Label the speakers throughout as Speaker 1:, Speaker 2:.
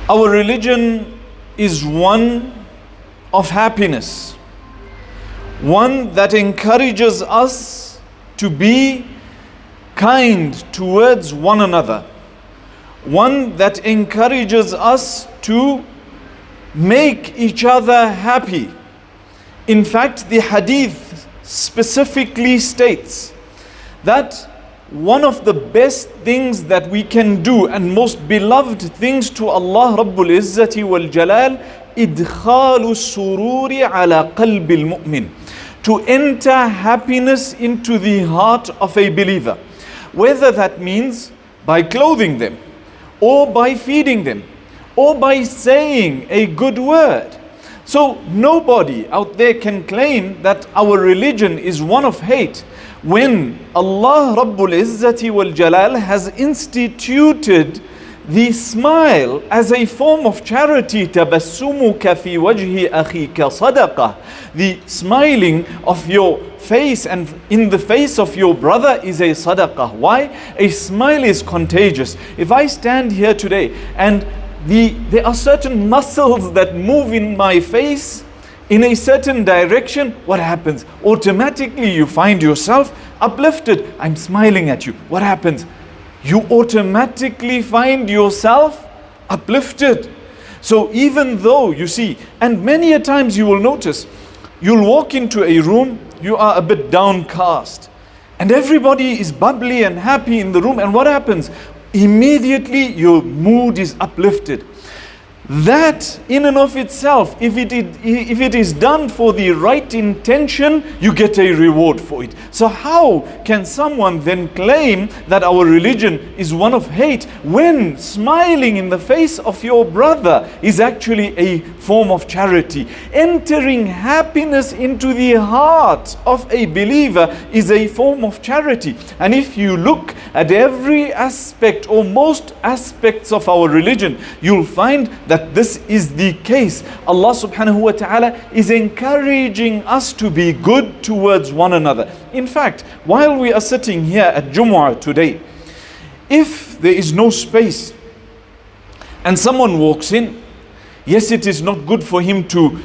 Speaker 1: Our religion is one of happiness, one that encourages us to be kind towards one another, one that encourages us to make each other happy. In fact, the hadith specifically states that one of the best things that we can do and most beloved things to Allah Rabbul Izzati wal Jalal, idkhalu sururi ala qalbil mu'min, to enter happiness into the heart of a believer, whether that means by clothing them, or by feeding them, or by saying a good word. So nobody out there can claim that our religion is one of hate, when Allah Rabbul Izzati wal Jalal has instituted the smile as a form of charity. تَبَسُّمُكَ فِي وَجْهِ أَخِيكَ صَدَقَةً. The smiling of your face and in the face of your brother is a sadaqah. Why? A smile is contagious. If I stand here today and there are certain muscles that move in my face in a certain direction, what happens? Automatically you find yourself uplifted. I'm smiling at you. What happens? You automatically find yourself uplifted. So even though you see, and many a times you will notice, you'll walk into a room, you are a bit downcast, and everybody is bubbly and happy in the room, and what happens? Immediately your mood is uplifted. That in and of itself, if it is done for the right intention, you get a reward for it. So how can someone then claim that our religion is one of hate when smiling in the face of your brother is actually a form of charity? Entering happiness into the heart of a believer is a form of charity. And if you look at every aspect or most aspects of our religion, you'll find that this is the case. Allah subhanahu wa ta'ala is encouraging us to be good towards one another. In fact, while we are sitting here at Jumu'ah today, if there is no space and someone walks in, yes, it is not good for him to,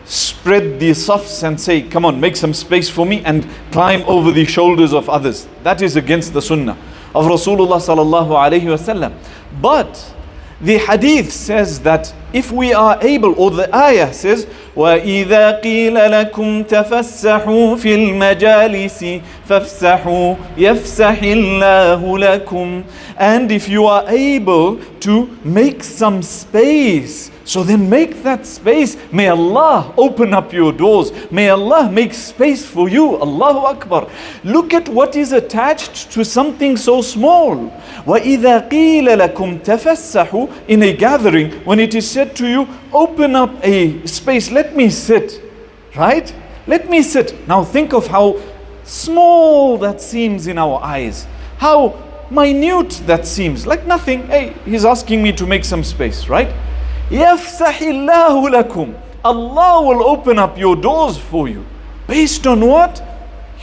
Speaker 1: spread the safs and say, come on, make some space for me, and climb over the shoulders of others. That is against the sunnah of Rasulullah sallallahu alayhi wasallam. But the hadith says that if we are able, or the ayah says, وَإِذَا قِيلَ لَكُمْ تَفَسَّحُوا فِي الْمَجَالِسِ فَافْسَحُوا يَفْسَحِ اللَّهُ لَكُمْ. And if you are able to make some space, so then make that space. May Allah open up your doors. May Allah make space for you. Allahu Akbar. Look at what is attached to something so small. وَإِذَا قِيلَ لَكُمْ تَفَسَّحُوا. In a gathering, when it is said to you, open up a space, let me sit. Right? Let me sit. Now think of how small that seems in our eyes. How minute that seems. Like nothing. Hey, he's asking me to make some space, right? يَفْسَحِ اللَّهُ لَكُمْ. Allah will open up your doors for you. Based on what?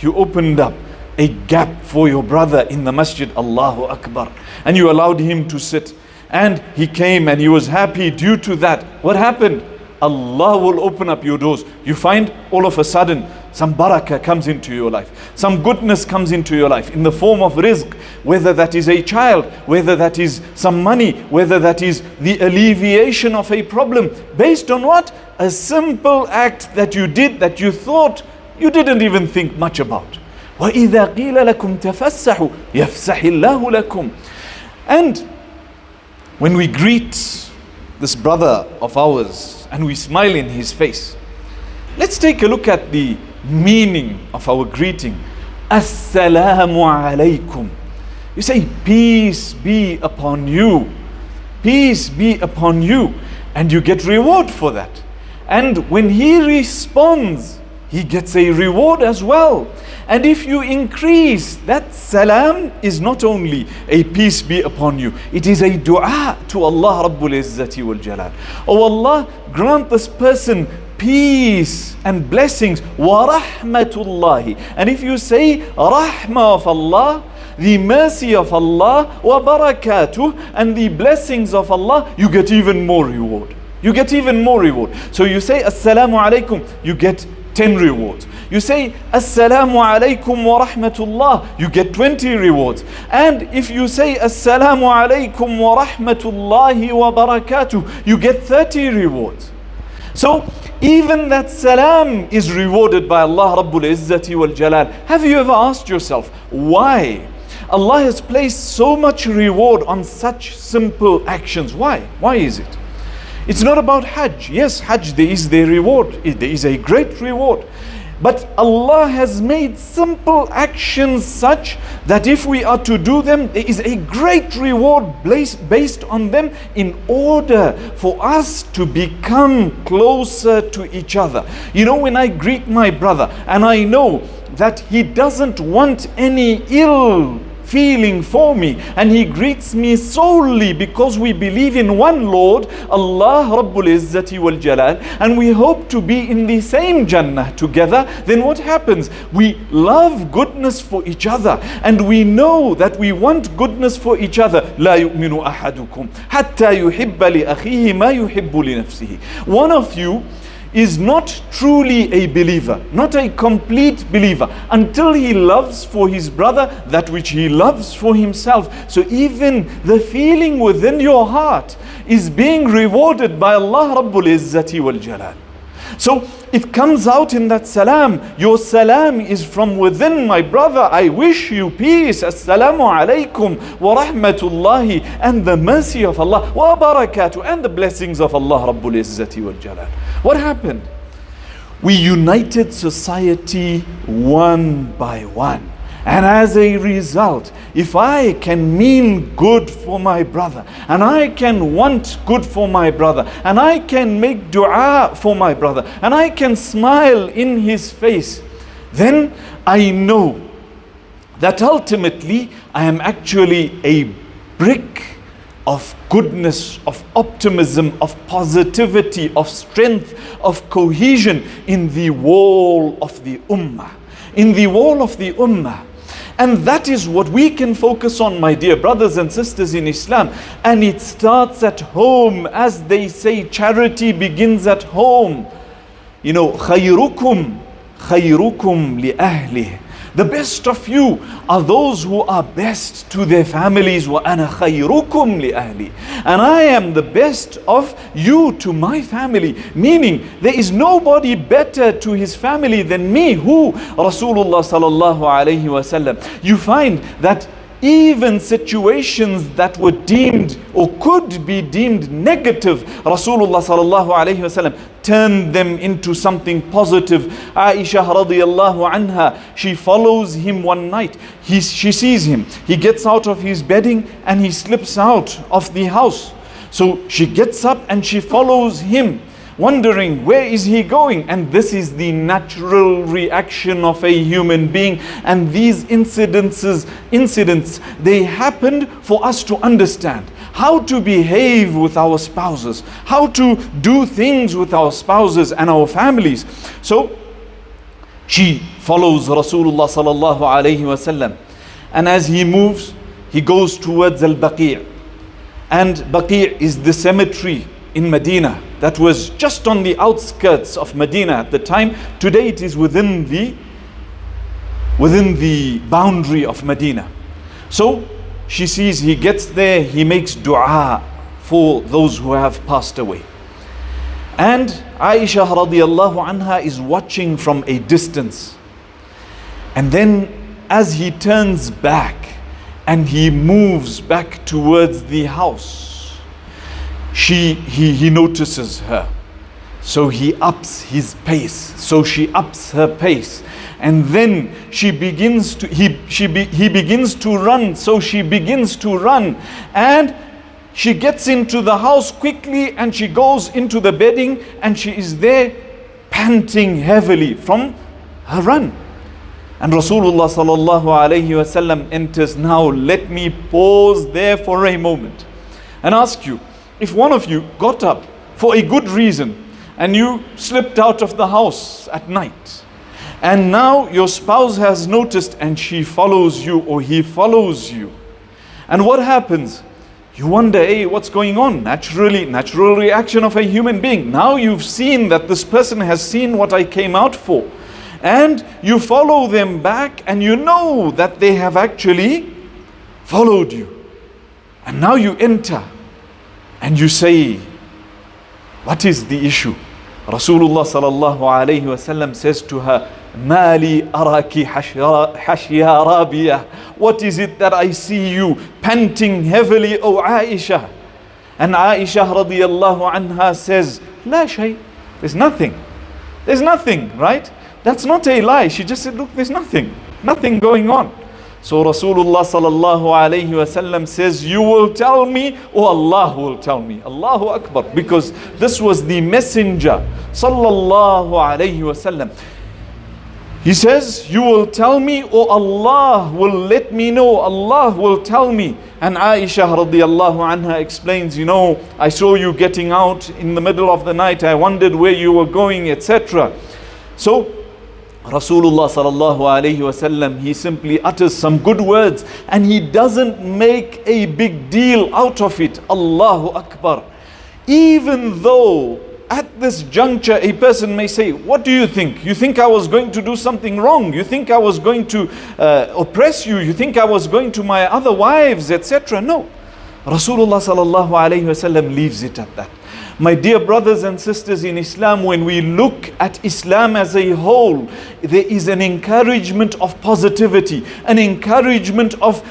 Speaker 1: You opened up a gap for your brother in the masjid. Allahu Akbar. And you allowed him to sit. And he came and he was happy due to that. What happened? Allah will open up your doors. You find all of a sudden some barakah comes into your life. Some goodness comes into your life in the form of rizq, whether that is a child, whether that is some money, whether that is the alleviation of a problem. Based on what? A simple act that you did that you thought you didn't even think much about. وَإِذَا قِيلَ لَكُمْ تَفَسَّحُوا يَفْسَحِ اللَّهُ لَكُمْ. And when we greet this brother of ours and we smile in his face, let's take a look at the meaning of our greeting. Assalamu alaykum. You say, peace be upon you. Peace be upon you. And you get reward for that. And when he responds, he gets a reward as well. And if you increase, that salam is not only a peace be upon you, it is a dua to Allah Rabbul Izzati wal Jalal. Oh Allah, grant this person peace and blessings. Wa rahmatullahi. And if you say rahmah of Allah, the mercy of Allah, wa barakatuh, and the blessings of Allah, you get even more reward. You get even more reward. So you say Assalamu alaikum, you get 10 rewards. You say Assalamu alaikum wa rahmatullah, you get 20 rewards. And if you say Assalamu alaikum wa rahmatullahi wa barakatuh, you get 30 rewards. So even that salam is rewarded by Allah Rabbul Izzati wal Jalal. Have you ever asked yourself why Allah has placed so much reward on such simple actions? Why? Why is it? It's not about Hajj. Yes, Hajj, there is the reward. There is a great reward. But Allah has made simple actions such that if we are to do them, there is a great reward based on them in order for us to become closer to each other. You know, when I greet my brother and I know that he doesn't want any ill feeling for me, and he greets me solely because we believe in one Lord, Allah Rabbul Izzati wal Jalal, and we hope to be in the same Jannah together, then what happens? We love goodness for each other, and we know that we want goodness for each other. لا يؤمن أحدكم حتى يحب لأخيه ما يحب لنفسه. One of you is not truly a believer, not a complete believer, until he loves for his brother that which he loves for himself. So even the feeling within your heart is being rewarded by Allah Rabbul Izzati wal Jalal. So it comes out in that salam. Your salam is from within, my brother. I wish you peace. Assalamu alaikum wa rahmatullahi, and the mercy of Allah, wa barakatuh, and the blessings of Allah Rabbul Izzati wal Jalal. What happened? We united society one by one. And as a result, if I can mean good for my brother, and I can want good for my brother, and I can make dua for my brother, and I can smile in his face, then I know that ultimately I am actually a brick of goodness, of optimism, of positivity, of strength, of cohesion in the wall of the ummah. In the wall of the ummah. And that is what we can focus on, my dear brothers and sisters in Islam. And it starts at home. As they say, charity begins at home. You know, خَيْرُكُمْ لِأَهْلِهِ. The best of you are those who are best to their families. وَأَنَا خَيْرُكُمْ لِأَهْلِي. And I am the best of you to my family. Meaning, there is nobody better to his family than me. Who? Rasulullah sallallahu alayhi wasallam. You find that even situations that were deemed or could be deemed negative, Rasulullah sallallahu alayhi wasallam turned them into something positive. Aisha radiyallahu anha, she follows him one night. She sees him. He gets out of his bedding and he slips out of the house. So she gets up and she follows him, wondering where is he going. And this is the natural reaction of a human being. And these incidents, they happened for us to understand how to behave with our spouses, how to do things with our spouses and our families. So she follows Rasulullah sallallahu alayhi wasallam, and as he moves, he goes towards Al-Baqi'. And Baqi' is the cemetery in Medina that was just on the outskirts of Medina at the time. Today it is within the boundary of Medina. So she sees, he gets there, he makes dua for those who have passed away. And Aisha radiyallahu anha is watching from a distance. And then as he turns back and he moves back towards the house, he notices her. So he ups his pace. So she ups her pace. And then he begins to run. So she begins to run. And she gets into the house quickly and she goes into the bedding and she is there panting heavily from her run. And Rasulullah sallallahu alayhi wasallam enters. Now let me pause there for a moment and ask you, if one of you got up for a good reason and you slipped out of the house at night, And now your spouse has noticed and she follows you or he follows you. And what happens? You wonder, hey, what's going on? Natural reaction of a human being. Now you've seen that this person has seen what I came out for. And you follow them back and you know that they have actually followed you. And now you enter and you say, what is the issue? Rasulullah sallallahu alayhi wasallam says to her, Mali araki hashya rabiyah. What is it that I see you panting heavily, O Aisha? And Aisha radiyallahu anha says, La shay. There's nothing. There's nothing, right? That's not a lie. She just said, look, there's nothing. Nothing going on. So Rasulullah sallallahu alayhi wasallam says, you will tell me or Allah will tell me. Allahu Akbar. Because this was the messenger sallallahu alayhi wasallam. He says, you will tell me or Allah will let me know. Allah will tell me. And Aisha radiyallahu anha explains, I saw you getting out in the middle of the night. I wondered where you were going, etc. So Rasulullah sallallahu alayhi wasallam, he simply utters some good words and he doesn't make a big deal out of it. Allahu Akbar. Even though at this juncture a person may say, what do you think? You think I was going to do something wrong? You think I was going to oppress you? You think I was going to my other wives, etc.? No. Rasulullah sallallahu alayhi wasallam leaves it at that. My dear brothers and sisters in Islam, when we look at Islam as a whole, there is an encouragement of positivity, an encouragement of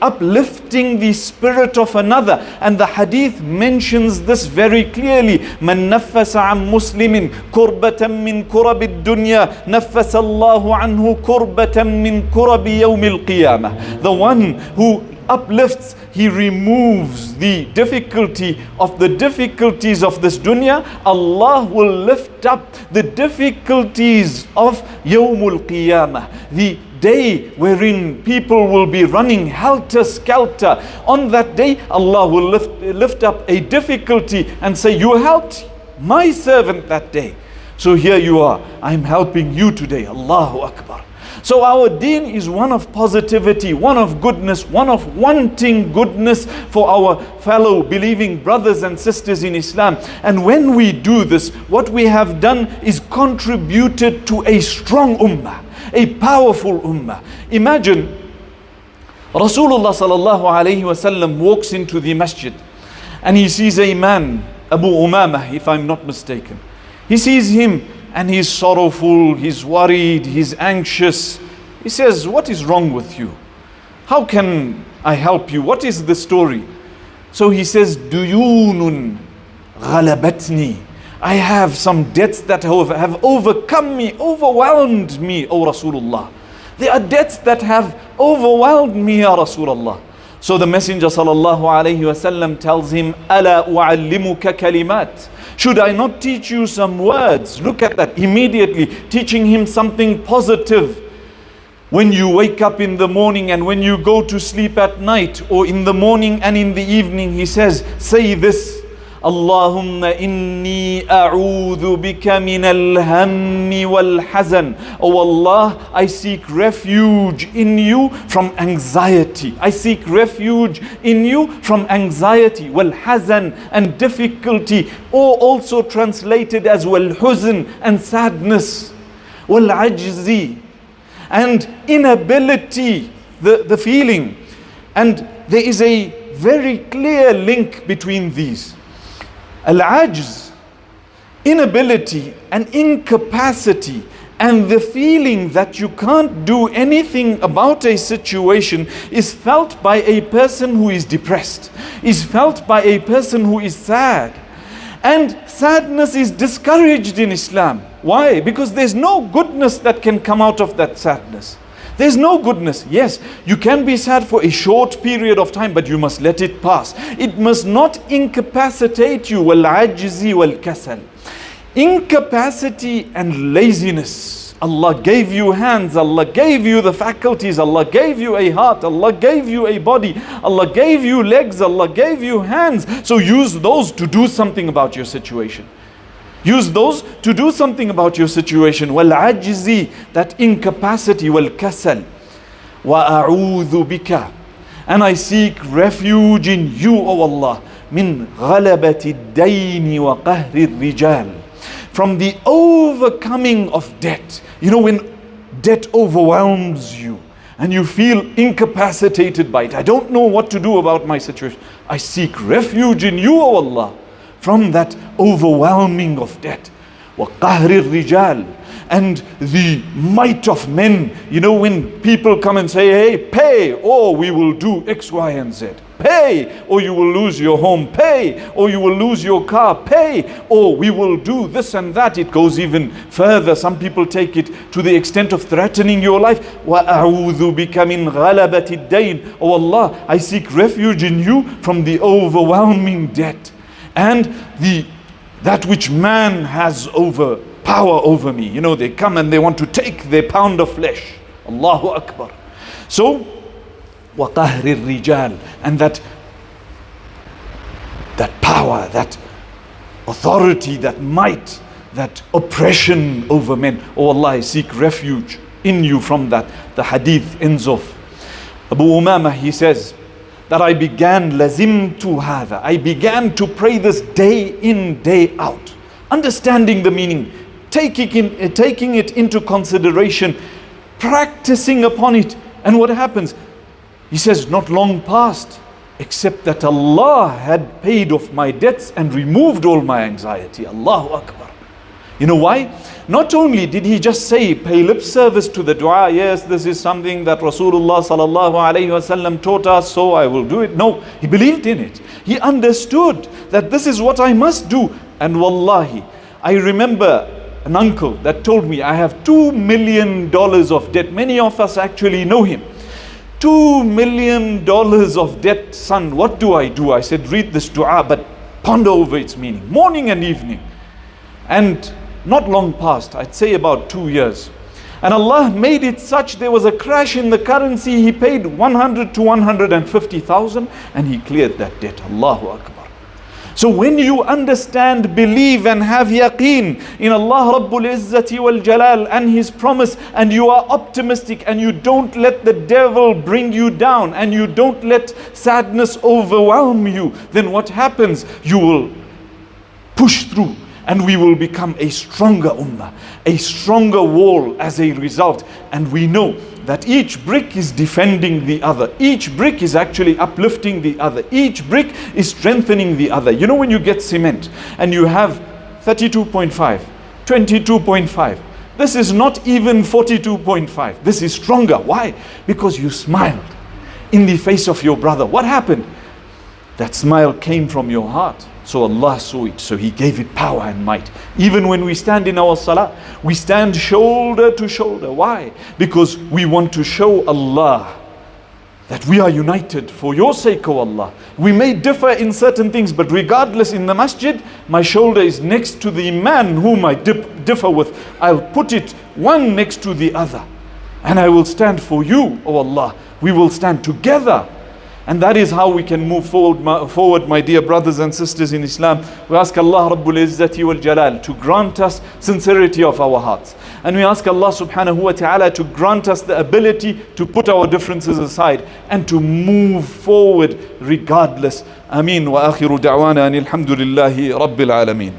Speaker 1: uplifting the spirit of another. And the hadith mentions this very clearly. Man naffasa an muslimin kurbatan min kurabi dunya, naffasa Allahu anhu kurbatan min kurabi yawmil qiyamah. The one who uplifts, he removes the difficulties of this dunya. Allah will lift up the difficulties of Yawmul Qiyamah, the day wherein people will be running helter-skelter. On that day, Allah will lift up a difficulty and say, you helped my servant that day. So here you are, I'm helping you today. Allahu Akbar. So our deen is one of positivity, one of goodness, one of wanting goodness for our fellow believing brothers and sisters in Islam. And when we do this, what we have done is contributed to a strong ummah, a powerful ummah. Imagine Rasulullah sallallahu alayhi wasallam walks into the masjid and he sees a man, Abu Umamah, if I'm not mistaken. He sees him and he's sorrowful, he's worried, he's anxious. He says, what is wrong with you? How can I help you? What is the story? So he says, Duyunun ghalabatni. I have some debts that have overcome me, overwhelmed me, O Rasulullah. There are debts that have overwhelmed me, Ya Rasulullah. So the Messenger sallallahu alayhi wasallam tells him, Ala u'allimuka kalimat. Should I not teach you some words? Look at that, immediately teaching him something positive. When you wake up in the morning and when you go to sleep at night, or in the morning and in the evening, he says, say this, Allahumma inni a'udhu bika min al-hammi wal-hazan. Oh Allah, I seek refuge in you from anxiety. I seek refuge in you from anxiety, wal-hazan, and difficulty, or also translated as wal-huzn, and sadness, wal-ajzi, and inability, the feeling. And there is a very clear link between these. Al-ajz, inability and incapacity, and the feeling that you can't do anything about a situation is felt by a person who is depressed, is felt by a person who is sad. And sadness is discouraged in Islam. Why? Because there's no goodness that can come out of that sadness. There's no goodness. Yes, you can be sad for a short period of time, but you must let it pass. It must not incapacitate you. Wal-ajzi wal-kasal. Incapacity and laziness. Allah gave you hands, Allah gave you the faculties, Allah gave you a heart, Allah gave you a body, Allah gave you legs, Allah gave you hands. So use those to do something about your situation. Use those to do something about your situation. وَالْعَجْزِ, that incapacity. وَالْكَسَلِ وَأَعُوذُ بِكَ, and I seek refuge in you, O Allah, مِنْ غَلَبَةِ الدَّيْنِ وَقَهْرِ الرِّجَالِ, from the overcoming of debt. You know, when debt overwhelms you and you feel incapacitated by it, I don't know what to do about my situation. I seek refuge in you, O Allah, from that overwhelming of debt. وَقَهْرِ الرِّجَالِ, and the might of men. You know, when people come and say, hey, pay, or we will do X, Y, and Z. Pay, or you will lose your home. Pay, or you will lose your car. Pay, or we will do this and that. It goes even further. Some people take it to the extent of threatening your life. وَأَعُوذُ بِكَ مِنْ غَلَبَةِ الدَّيْنِ. Oh Allah, I seek refuge in you from the overwhelming debt and that which man has power over me. You know, they come and they want to take their pound of flesh. Allahu Akbar. So, وَقَهْرِ الرِّجَالِ, and that power, that authority, that might, that oppression over men. Oh Allah, I seek refuge in you from that. The hadith ends off. Abu Umama, he says that I began lazimtu hadha, I began to pray this day in, day out, understanding the meaning, taking it into consideration, practicing upon it. And what happens? He says, not long passed, except that Allah had paid off my debts and removed all my anxiety. Allahu Akbar. You know why? Not only did he just say, pay lip service to the dua, yes, this is something that Rasulullah sallallahu alayhi wasallam taught us, so I will do it. No, he believed in it. He understood that this is what I must do. And wallahi, I remember an uncle that told me, I have $2 million of debt. Many of us actually know him. $2 million of debt. Son, what do? I said, read this dua, but ponder over its meaning, morning and evening. And not long past, I'd say about 2 years. And Allah made it such, there was a crash in the currency. He paid 100 to 150,000 and he cleared that debt. Allahu Akbar. So when you understand, believe and have yaqeen in Allah Rabbul Izzati wal Jalal and His promise, and you are optimistic and you don't let the devil bring you down and you don't let sadness overwhelm you, then what happens? You will push through and we will become a stronger ummah, a stronger wall as a result. And we know that each brick is defending the other. Each brick is actually uplifting the other. Each brick is strengthening the other. You know, when you get cement and you have 32.5, 22.5, this is not even 42.5. This is stronger. Why? Because you smiled in the face of your brother. What happened? That smile came from your heart. So Allah saw it, so He gave it power and might. Even when we stand in our salah, we stand shoulder to shoulder. Why? Because we want to show Allah that we are united for your sake, O Allah. We may differ in certain things, but regardless, in the masjid, my shoulder is next to the man whom I differ with. I'll put it one next to the other, and I will stand for you, O Allah. We will stand together. And that is how we can move forward, my dear brothers and sisters in Islam. We ask Allah Rabbul Izzati wal Jalal to grant us sincerity of our hearts. And we ask Allah subhanahu wa ta'ala to grant us the ability to put our differences aside and to move forward regardless. Ameen wa akhiru da'wana anil hamdulillahi rabbil alameen.